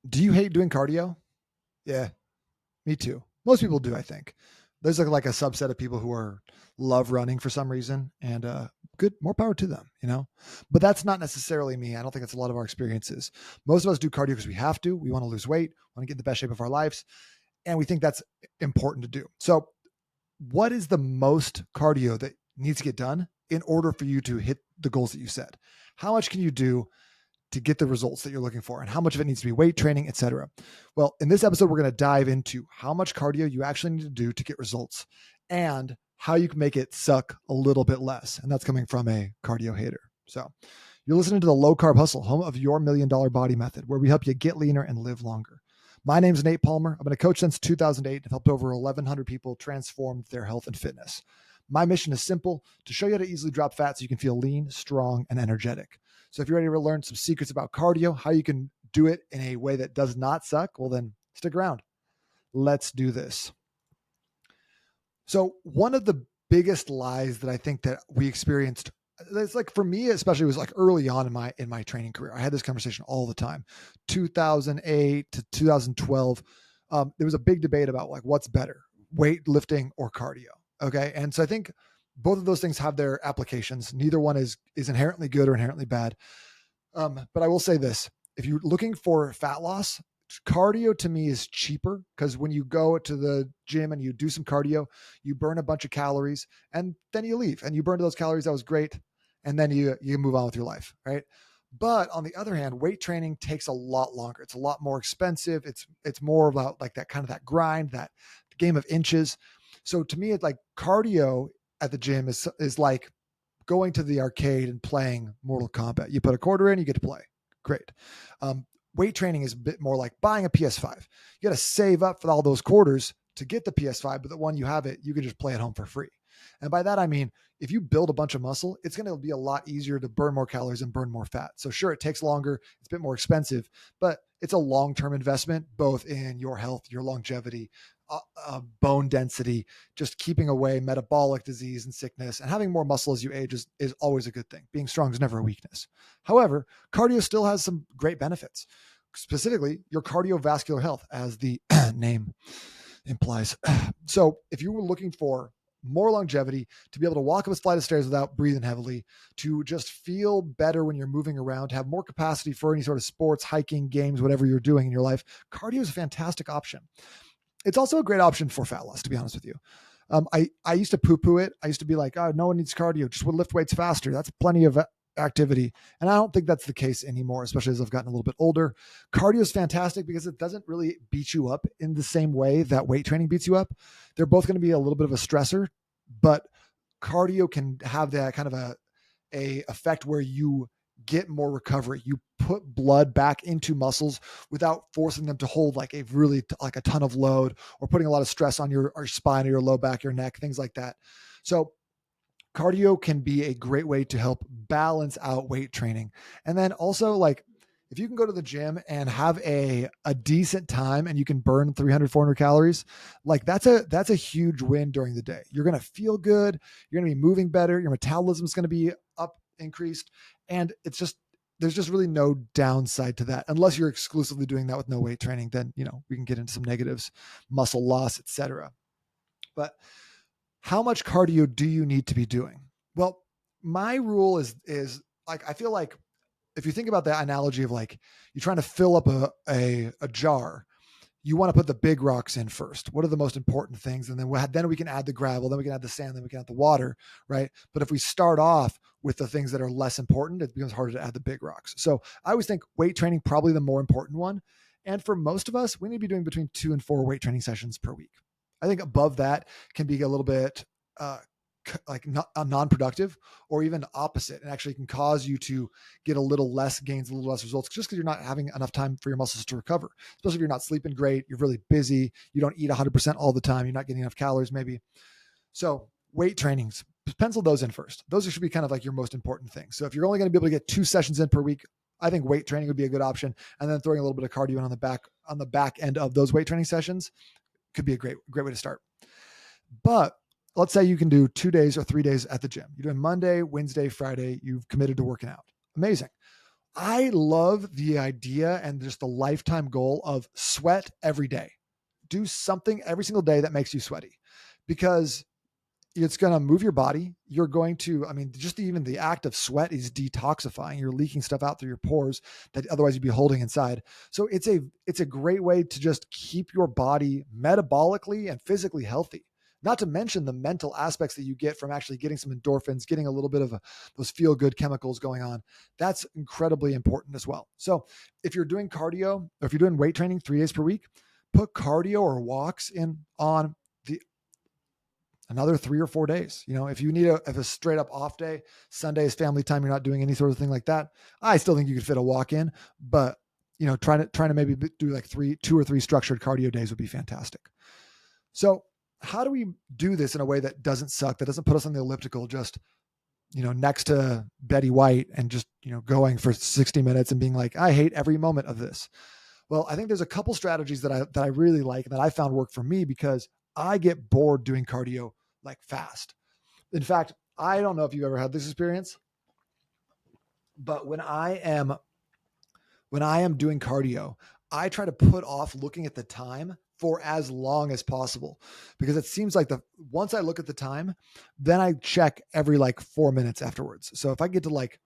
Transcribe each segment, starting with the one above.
Do you hate doing cardio? Yeah, me too. Most people do, I think. There's like a subset of people who are love running for some reason, and good, more power to them, you know. But that's not necessarily me. I don't think that's a lot of our experiences. Most of us do cardio because we have to. We want to lose weight, want to get in the best shape of our lives, and we think that's important to do. So, what is the most cardio that needs to get done in order for you to hit the goals that you set? How much can you do to get the results that you're looking for, and how much of it needs to be weight training, etc. Well, in this episode, we're going to dive into how much cardio you actually need to do to get results and how you can make it suck a little bit less. And that's coming from a cardio hater. So you're listening to the Low Carb Hustle, home of your $1,000,000 body method, where we help you get leaner and live longer. My name's Nate Palmer. I've been a coach since 2008 and helped over 1,100 people transform their health and fitness. My mission is simple: to show you how to easily drop fat so you can feel lean, strong, and energetic. So if you're ready to learn some secrets about cardio, how you can do it in a way that does not suck, well, then stick around. Let's do this. So one of the biggest lies that I think that we experienced, it's like for me especially, was like early on in my training career. I had this conversation all the time. 2008 to 2012, there was a big debate about like what's better, weightlifting or cardio. Okay, and so I think both of those things have their applications. Neither one is inherently good or inherently bad. But I will say this: if you're looking for fat loss, cardio to me is cheaper, because when you go to the gym and you do some cardio, you burn a bunch of calories and then you leave and you burn those calories. That was great. And then you move on with your life. Right. But on the other hand, weight training takes a lot longer. It's a lot more expensive. It's more about like that kind of that grind, that game of inches. So to me, it's like cardio at the gym is like going to the arcade and playing Mortal Kombat. You put a quarter in, you get to play. Great. Weight training is a bit more like buying a PS5. You got to save up for all those quarters to get the PS5, but the one you have it, you can just play at home for free. And by that, I mean, if you build a bunch of muscle, it's going to be a lot easier to burn more calories and burn more fat. So sure, it takes longer. It's a bit more expensive, but it's a long-term investment, both in your health, your longevity, bone density, just keeping away metabolic disease and sickness, and having more muscle as you age is always a good thing. Being strong is never a weakness. However, cardio still has some great benefits, specifically your cardiovascular health, as the name implies. So if you were looking for more longevity, to be able to walk up a flight of stairs without breathing heavily, to just feel better when you're moving around, to have more capacity for any sort of sports, hiking, games, whatever you're doing in your life, cardio is a fantastic option. It's also a great option for fat loss, to be honest with you. I used to poo-poo it. I used to be like, oh, no one needs cardio. Just would lift weights faster. That's plenty of activity. And I don't think that's the case anymore, especially as I've gotten a little bit older. Cardio is fantastic because it doesn't really beat you up in the same way that weight training beats you up. They're both going to be a little bit of a stressor, but cardio can have that kind of a effect where you get more recovery. You put blood back into muscles without forcing them to hold like a really like a ton of load, or putting a lot of stress on your spine or your low back, your neck, things like that. So cardio can be a great way to help balance out weight training. And then also, like, if you can go to the gym and have a decent time and you can burn 300, 400 calories, like that's a huge win during the day. You're going to feel good. You're going to be moving better. Your metabolism is going to be up, increased. And it's just, there's just really no downside to that, unless you're exclusively doing that with no weight training. Then, we can get into some negatives, muscle loss, etc. But how much cardio do you need to be doing? Well, my rule is like, I feel like if you think about the analogy of like you're trying to fill up a jar, you want to put the big rocks in first. What are the most important things? And then we can add the gravel, then we can add the sand, then we can add the water, right? But if we start off with the things that are less important, it becomes harder to add the big rocks. So I always think weight training probably the more important one. And for most of us, we need to be doing between 2 and 4 weight training sessions per week. I think above that can be a little bit uh, like non-productive, or even opposite, and actually can cause you to get a little less gains, a little less results, just because you're not having enough time for your muscles to recover. Especially if you're not sleeping great, you're really busy, you don't eat 100% all the time, you're not getting enough calories maybe. So weight trainings, pencil those in first. Those should be kind of like your most important things. So if you're only going to be able to get 2 sessions in per week, I think weight training would be a good option. And then throwing a little bit of cardio in on the back end of those weight training sessions could be a great way to start. But let's say you can do 2 days or 3 days at the gym. You're doing Monday, Wednesday, Friday. You've committed to working out. Amazing. I love the idea and just the lifetime goal of sweat every day. Do something every single day that makes you sweaty, because it's going to move your body. You're going to, I mean, just even the act of sweat is detoxifying. You're leaking stuff out through your pores that otherwise you'd be holding inside. So it's a great way to just keep your body metabolically and physically healthy. Not to mention the mental aspects that you get from actually getting some endorphins, getting a little bit of those feel good chemicals going on. That's incredibly important as well. So if you're doing cardio or if you're doing weight training 3 days per week, put cardio or walks in on the another 3 or 4 days. If you need a straight up off day, Sunday is family time, you're not doing any sort of thing like that, I still think you could fit a walk in, but trying to maybe do like 2 or 3 structured cardio days would be fantastic. So how do we do this in a way that doesn't suck, that doesn't put us on the elliptical, just, next to Betty White and just, going for 60 minutes and being like, I hate every moment of this? Well, I think there's a couple strategies that I really like and that I found work for me, because I get bored doing cardio like fast. In fact, I don't know if you've ever had this experience, but when I am doing cardio, I try to put off looking at the time for as long as possible, because it seems like once I look at the time, then I check every like 4 minutes afterwards. So if I get to like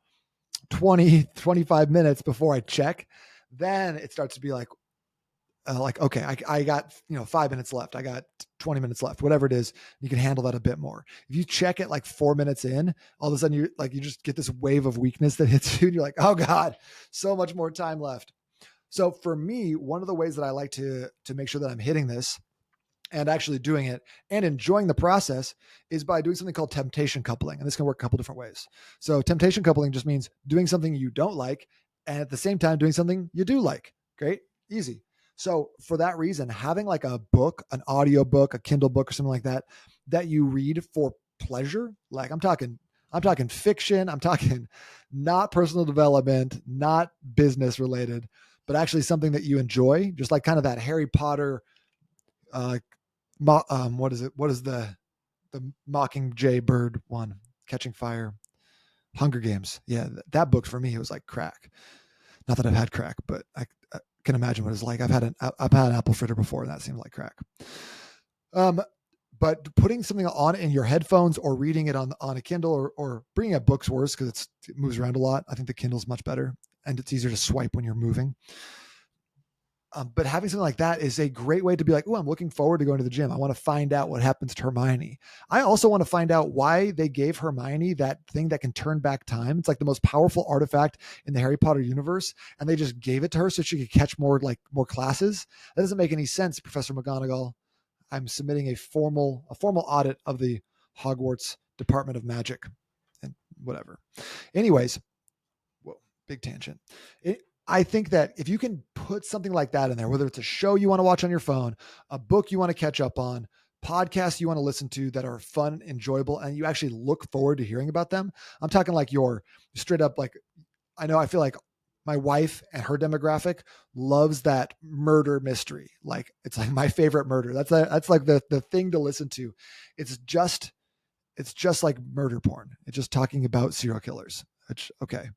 20, 25 minutes before I check, then it starts to be like, okay, I got, 5 minutes left. I got 20 minutes left, whatever it is. You can handle that a bit more. If you check it like 4 minutes in, all of a sudden you just get this wave of weakness that hits you and you're like, oh God, so much more time left. So for me, one of the ways that I like to make sure that I'm hitting this and actually doing it and enjoying the process is by doing something called temptation coupling. And this can work a couple different ways. So temptation coupling just means doing something you don't like and at the same time doing something you do like. Great, easy. So for that reason, having like a book, an audio book, a Kindle book or something like that you read for pleasure, like I'm talking fiction, I'm talking not personal development, not business related, but actually something that you enjoy, just like kind of that Harry Potter, uh, what is it? What is the Mockingjay bird one? Catching Fire, Hunger Games. Yeah, that book for me, it was like crack. Not that I've had crack, but I can imagine what it's like. I've had an apple fritter before, and that seemed like crack. But putting something on in your headphones or reading it on a Kindle or bringing a book's worse because it moves around a lot. I think the Kindle's much better and it's easier to swipe when you're moving. But having something like that is a great way to be like, oh, I'm looking forward to going to the gym. I want to find out what happens to Hermione. I also want to find out why they gave Hermione that thing that can turn back time. It's like the most powerful artifact in the Harry Potter universe. And they just gave it to her so she could catch more classes. That doesn't make any sense, Professor McGonagall. I'm submitting a formal audit of the Hogwarts Department of Magic and whatever. Anyways, whoa, big tangent. I think that if you can put something like that in there, whether it's a show you want to watch on your phone, a book you want to catch up on, podcasts you want to listen to that are fun, enjoyable, and you actually look forward to hearing about them. I'm talking like your straight up, like, I feel like my wife and her demographic loves that murder mystery. Like it's like my favorite murder. That's like the thing to listen to. It's just like murder porn. It's just talking about serial killers. Which, okay,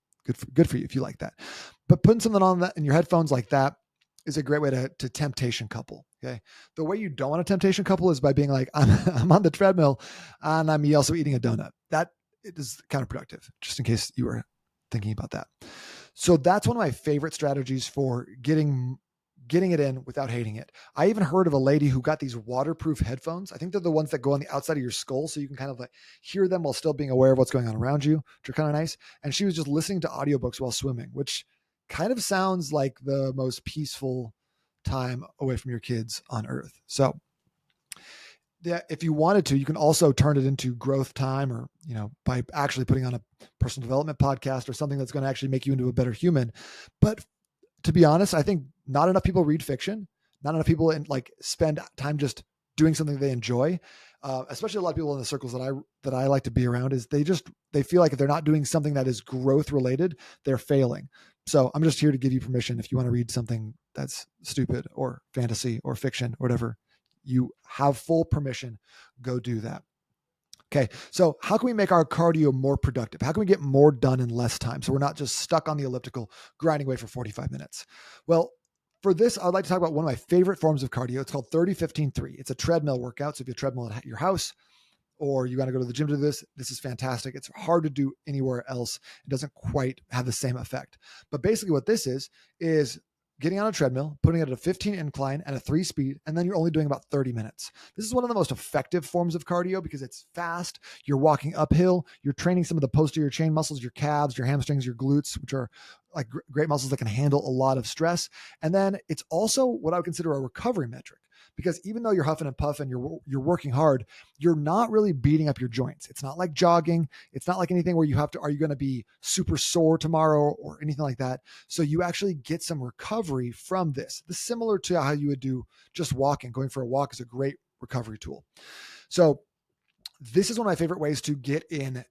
good for you if you like that. But putting something on that in your headphones like that is a great way to temptation couple. Okay. The way you don't want a temptation couple is by being like, I'm on the treadmill and I'm also eating a donut. That it is counterproductive, just in case you were thinking about that. So that's one of my favorite strategies for getting it in without hating it. I even heard of a lady who got these waterproof headphones. I think they're the ones that go on the outside of your skull so you can kind of like hear them while still being aware of what's going on around you, which are kind of nice. And she was just listening to audiobooks while swimming, which kind of sounds like the most peaceful time away from your kids on earth. So yeah, if you wanted to, you can also turn it into growth time or, by actually putting on a personal development podcast or something that's going to actually make you into a better human. But to be honest, I think not enough people read fiction. Not enough people spend time just doing something they enjoy. Especially a lot of people in the circles that I like to be around is they feel like if they're not doing something that is growth related, they're failing. So I'm just here to give you permission. If you want to read something that's stupid or fantasy or fiction or whatever, you have full permission. Go do that. Okay, so how can we make our cardio more productive? How can we get more done in less time so we're not just stuck on the elliptical grinding away for 45 minutes? Well, for this, I'd like to talk about one of my favorite forms of cardio. It's called 30-15-3. It's a treadmill workout. So if you have a treadmill at your house, or you got to go to the gym to do this, this is fantastic. It's hard to do anywhere else. It doesn't quite have the same effect. But basically what this is getting on a treadmill, putting it at a 15 incline and a 3 speed, and then you're only doing about 30 minutes. This is one of the most effective forms of cardio because it's fast. You're walking uphill. You're training some of the posterior chain muscles, your calves, your hamstrings, your glutes, which are like great muscles that can handle a lot of stress. And then it's also what I would consider a recovery metric, because even though you're huffing and puffing, you're working hard, you're not really beating up your joints. It's not like jogging. It's not like anything where are you going to be super sore tomorrow or anything like that. So you actually get some recovery from this. This is similar to how you would do just walking. Going for a walk is a great recovery tool. So this is one of my favorite ways to get in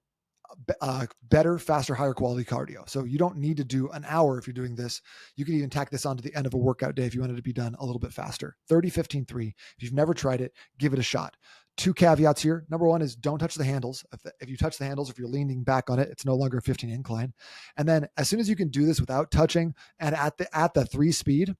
better, faster, higher quality cardio. So you don't need to do an hour if you're doing this. You can even tack this on to the end of a workout day if you want it to be done a little bit faster. 30-15-3. If you've never tried it, give it a shot. 2 caveats here. Number one is don't touch the handles. If you touch the handles, if you're leaning back on it, it's no longer a 15 incline. And then as soon as you can do this without touching and at the 3 speed,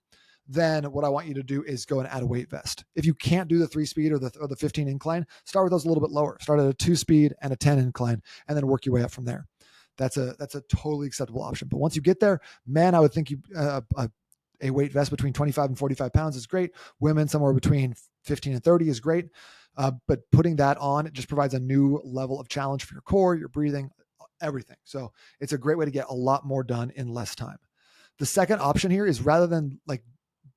then what I want you to do is go and add a weight vest. If you can't do the 3 speed or the 15 incline, start with those a little bit lower. Start at a 2 speed and a 10 incline, and then work your way up from there. That's a totally acceptable option. But once you get there, man, I would think a weight vest between 25 and 45 pounds is great. Women somewhere between 15 and 30 is great. But putting that on, it just provides a new level of challenge for your core, your breathing, everything. So it's a great way to get a lot more done in less time. The second option here is, rather than like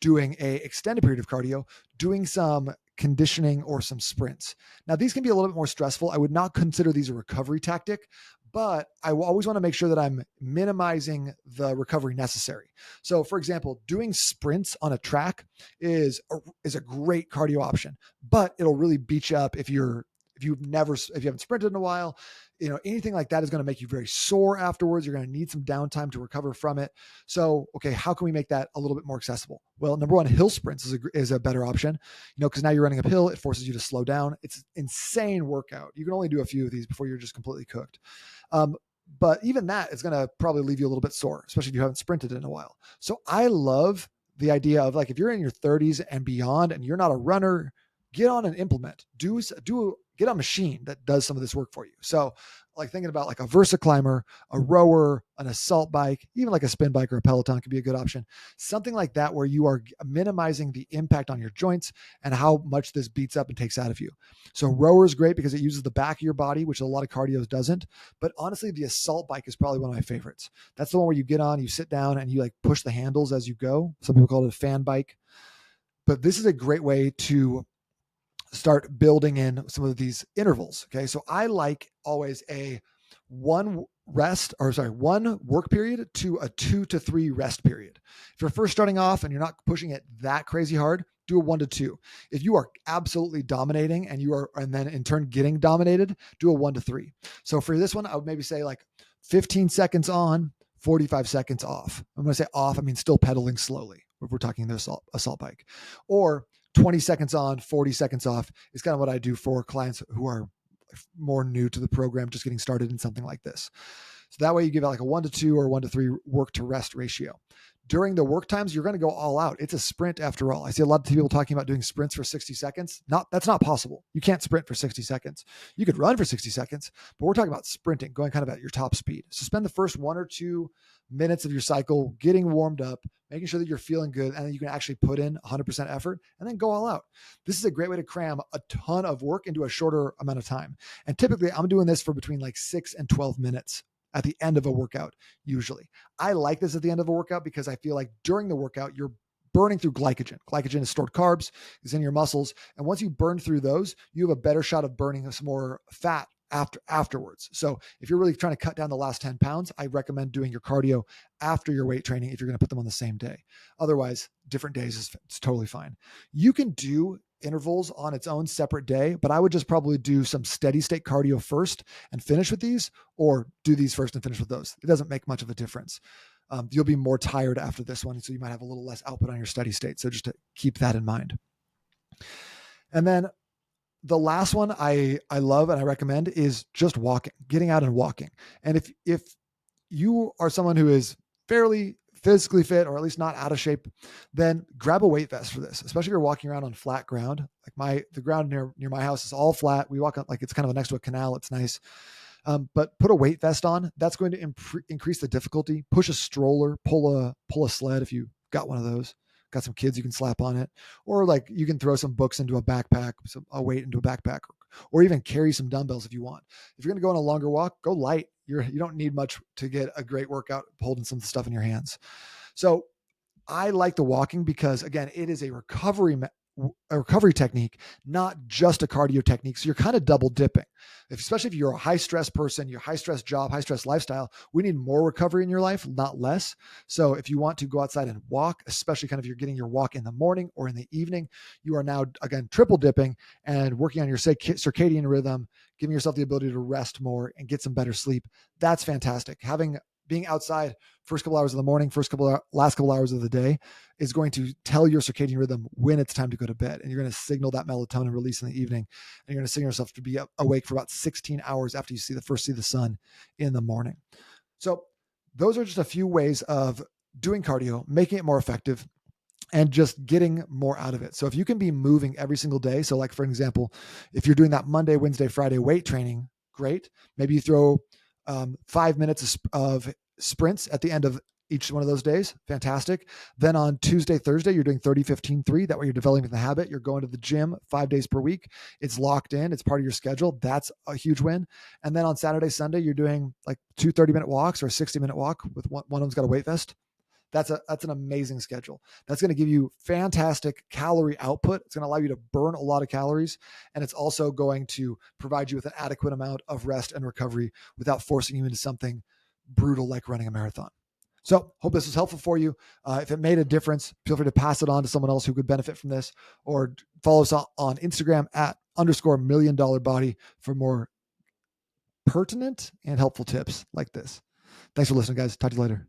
doing a extended period of cardio, doing some conditioning or some sprints. Now, these can be a little bit more stressful. I would not consider these a recovery tactic, but I always want to make sure that I'm minimizing the recovery necessary. So for example, doing sprints on a track is a great cardio option, but it'll really beat you up if you haven't sprinted in a while. Anything like that is going to make you very sore afterwards. You're going to need some downtime to recover from it. So, okay, how can we make that a little bit more accessible? Well, number one, hill sprints is a better option, because now you're running uphill. It forces you to slow down. It's an insane workout. You can only do a few of these before you're just completely cooked. But even that is going to probably leave you a little bit sore, especially if you haven't sprinted in a while. So I love the idea of, like, if you're in your 30s and beyond and you're not a runner, get on an implement. Get a machine that does some of this work for you. So like thinking about like a Versa climber, a rower, an assault bike, even like a spin bike or a Peloton could be a good option. Something like that where you are minimizing the impact on your joints and how much this beats up and takes out of you. So rower is great because it uses the back of your body, which a lot of cardio doesn't. But honestly, the assault bike is probably one of my favorites. That's the one where you get on, you sit down, and you like push the handles as you go. Some people call it a fan bike. But this is a great way to start building in some of these intervals. Okay. So I like always one work period to a 2 to 3 rest period. If you're first starting off and you're not pushing it that crazy hard, do a 1 to 2. If you are absolutely dominating and then in turn getting dominated, do a 1 to 3. So for this one, I would maybe say like 15 seconds on, 45 seconds off. I'm going to say off, I mean still pedaling slowly if we're talking the assault bike. Or 20 seconds on, 40 seconds off is kind of what I do for clients who are more new to the program, just getting started in something like this. So that way you give it like a 1 to 2 or 1 to 3 work to rest ratio. During the work times, you're going to go all out. It's a sprint after all. I see a lot of people talking about doing sprints for 60 seconds. That's not possible. You can't sprint for 60 seconds. You could run for 60 seconds, but we're talking about sprinting, going kind of at your top speed. So spend the first 1 or 2 minutes of your cycle getting warmed up, making sure that you're feeling good, and then you can actually put in 100% effort and then go all out. This is a great way to cram a ton of work into a shorter amount of time. And typically I'm doing this for between like 6 and 12 minutes at the end of a workout. Usually I like this at the end of a workout because I feel like during the workout, you're burning through glycogen. Glycogen is stored carbs, is in your muscles. And once you burn through those, you have a better shot of burning some more fat afterwards. So if you're really trying to cut down the last 10 pounds, I recommend doing your cardio after your weight training if you're going to put them on the same day. Otherwise, different days is totally fine. You can do intervals on its own separate day, but I would just probably do some steady state cardio first and finish with these, or do these first and finish with those. It doesn't make much of a difference. You'll be more tired after this one, so you might have a little less output on your steady state. So just to keep that in mind. And then The last one I love and I recommend is just walking, getting out and walking. And if you are someone who is fairly physically fit or at least not out of shape, then grab a weight vest for this, especially if you're walking around on flat ground. Like the ground near my house is all flat. We walk on, like, it's kind of next to a canal. It's nice. But put a weight vest on. That's going to increase the difficulty. Push a stroller, pull a sled if you got one of those. Got some kids you can slap on it, or like you can throw some books into a backpack, a weight into a backpack, or even carry some dumbbells if you want. If you're going to go on a longer walk, go light. You don't need much to get a great workout holding some stuff in your hands. So I like the walking because, again, it is a recovery technique, not just a cardio technique. So you're kind of double dipping. Especially if you're a high stress person, your high stress job, high stress lifestyle, we need more recovery in your life, not less. So if you want to go outside and walk, especially kind of you're getting your walk in the morning or in the evening, you are now, again, triple dipping and working on your circadian rhythm, giving yourself the ability to rest more and get some better sleep. That's fantastic. Being outside first couple hours of the morning, last couple hours of the day is going to tell your circadian rhythm when it's time to go to bed. And you're going to signal that melatonin release in the evening. And you're going to signal yourself to be awake for about 16 hours after you see the sun in the morning. So those are just a few ways of doing cardio, making it more effective, and just getting more out of it. So if you can be moving every single day, so like for example, if you're doing that Monday, Wednesday, Friday weight training, great. Maybe you throw 5 minutes of sprints at the end of each one of those days. Fantastic. Then on Tuesday, Thursday, you're doing 30, 15, 3. That way you're developing the habit. You're going to the gym 5 days per week. It's locked in. It's part of your schedule. That's a huge win. And then on Saturday, Sunday, you're doing like 2 30-minute walks or a 60-minute walk with one of them's got a weight vest. That's an amazing schedule. That's going to give you fantastic calorie output. It's going to allow you to burn a lot of calories. And it's also going to provide you with an adequate amount of rest and recovery without forcing you into something brutal like running a marathon. So hope this was helpful for you. If it made a difference, feel free to pass it on to someone else who could benefit from this, or follow us on Instagram @_million-dollar-body for more pertinent and helpful tips like this. Thanks for listening, guys. Talk to you later.